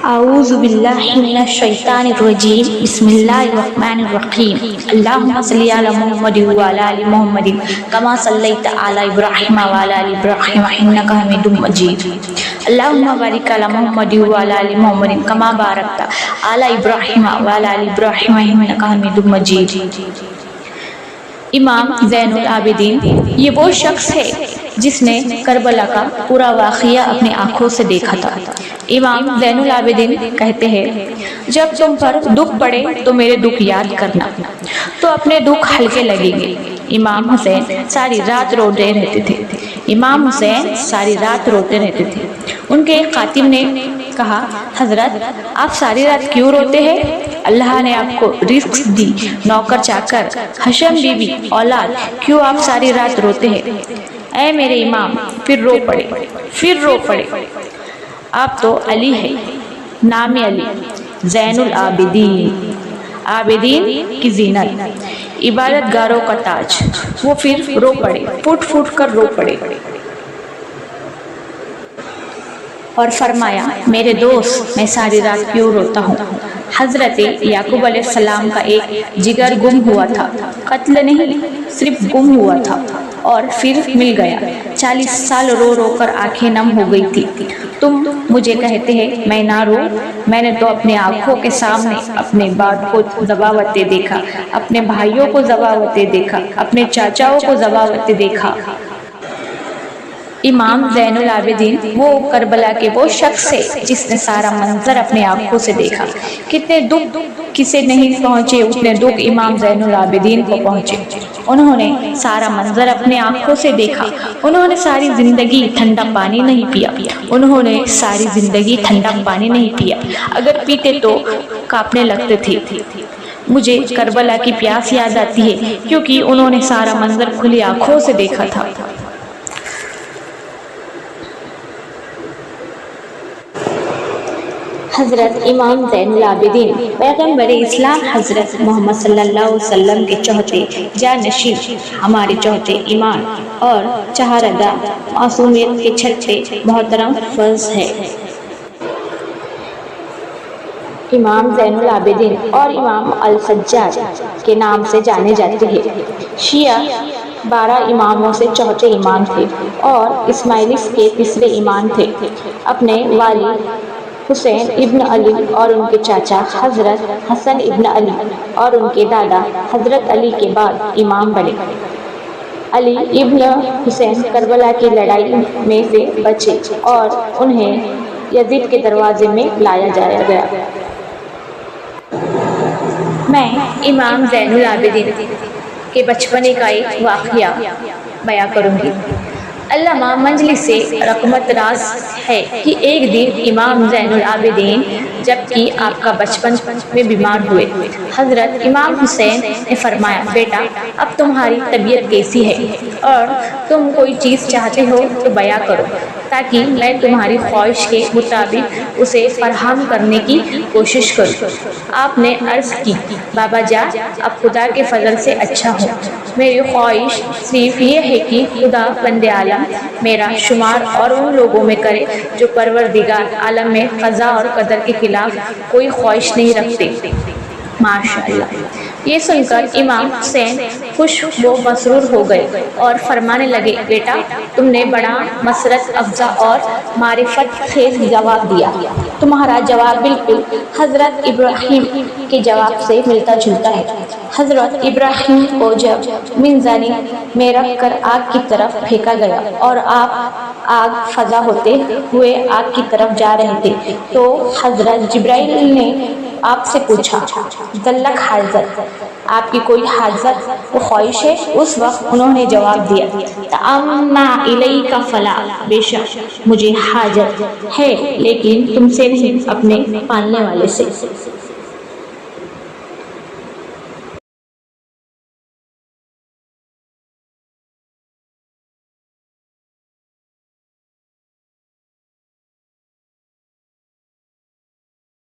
اعوذ باللہ من الشیطان الرجیم بسم اللہ الرحمن الرحیم اللہم صلی علی محمد وعلی آل محمد کما صلیت علی ابراہیم وعلی آل ابراہیم انک حمید مجید اللہم بارک علی محمد وعلی آل محمد کما بارکت علی ابراہیم وعلی آل ابراہیم انک حمید مجید۔ امام زین العابدین یہ وہ شخص ہے جس نے کربلا کا پورا واقعہ اپنی آنکھوں سے دیکھا تھا۔ امام زین العابدین کہتے ہیں جب تم پر دکھ پڑے تو میرے دکھ یاد کرنا تو اپنے دکھ ہلکے لگیں گے۔ امام حسین ساری رات روتے رہتے تھے۔ امام حسین ساری رات روتے رہتے تھے۔ ان کے خاتم نے کہا حضرت آپ ساری رات کیوں روتے ہیں؟ اللہ نے آپ کو رزق دی، نوکر چاکر، حشم بی بی، اولاد، کیوں آپ ساری رات روتے ہیں؟ اے میرے امام پھر رو پڑے۔ آپ تو علی ہے، نام علی، زین العابدین، عابدین کی زینت، عبادت گاروں کا تاج۔ وہ پھر رو پڑے، پھٹ کر رو پڑے اور فرمایا میرے دوست میں ساری رات کیوں روتا ہوں؟ حضرت یعقوب علیہ السلام کا ایک جگر گم ہوا تھا، قتل نہیں صرف گم ہوا تھا اور پھر مل گیا۔ 40 سال رو رو کر آنکھیں نم ہو گئی تھی۔ تم مجھے کہتے ہیں میں نہ رو؟ میں نے تو اپنے آنکھوں کے سامنے اپنے باپ کو ذبح ہوتے دیکھا، اپنے بھائیوں کو ذبح ہوتے دیکھا، اپنے چاچاؤں کو ذبح ہوتے دیکھا۔ امام زین العابدین وہ کربلا کے وہ شخص ہے جس نے سارا منظر اپنے آنکھوں سے دیکھا۔ کتنے دکھ کسے نہیں پہنچے اتنے دکھ امام زین العابدین کو پہنچے۔ انہوں نے سارا منظر اپنے آنکھوں سے دیکھا۔ انہوں نے ساری زندگی ٹھنڈا پانی نہیں پیا۔ اگر پیتے تو کانپنے لگتے تھے۔ مجھے کربلا کی پیاس یاد آتی ہے کیونکہ انہوں نے سارا منظر کھلی آنکھوں سے دیکھا تھا۔ حضرت امام زین العابدین پیغمبر اسلام حضرت محمد صلی اللہ علیہ وسلم کے چوتھے جانشین، ہمارے چوتھے ایمان اور چہارہ معصومیت کے چھٹے محترم فرض ہے۔ امام زین العابدین اور امام الفجار کے نام سے جانے جاتے ہیں۔ شیعہ 12 اماموں سے چوتھے امام تھے اور اسماعیلیس کے تیسرے امام تھے۔ اپنے والد حسین ابن علی اور ان کے چاچا حضرت حسن ابن علی اور ان کے دادا حضرت علی کے بعد امام بنے۔ علی ابن حسین کربلا کی لڑائی میں سے بچے اور انہیں یزید کے دروازے میں لایا گیا۔ میں امام زین العابدین کے بچپنے کا ایک واقعہ بیان کروں گی۔ علامہ مجلس سے رقمت راز ہے کہ ایک دن امام زین العابدین جبکہ آپ کا بچپن میں بیمار ہوئے۔ حضرت امام حسین نے فرمایا بیٹا اب تمہاری طبیعت کیسی ہے اور تم کوئی چیز چاہتے ہو تو بیان کرو تاکہ میں تمہاری خواہش کے مطابق اسے فراہم کرنے کی کوشش کروں۔ آپ نے عرض کی بابا جان اب خدا کے فضل سے اچھا ہوں۔ میری خواہش صرف یہ ہے کہ خدا بند عالم میرا شمار اور ان لوگوں میں کرے جو پروردگار عالم میں قضا اور قدر کے خلاف کوئی خواہش نہیں رکھتے۔ ماشاءاللہ۔ یہ سن کر امام حسین خوش و مسرور ہو گئے اور فرمانے لگے بیٹا تم نے بڑا مسرت افزا اور معرفت خیز جواب دیا۔ تمہارا جواب بالکل حضرت ابراہیم کے جواب سے ملتا جلتا ہے۔ حضرت ابراہیم کو جب منجنیق میں رکھ کر آگ کی طرف پھینکا گیا اور آپ آگ فضا ہوتے ہوئے آگ کی طرف جا رہے تھے تو حضرت جبرائیل نے آپ سے پوچھا ذلک حاجت آپ کی کوئی حاجت و خواہش ہے؟ اس وقت انہوں نے جواب دیا اما الیک فلا بے شک مجھے حاجت ہے لیکن تم سے نہیں اپنے پالنے والے سے۔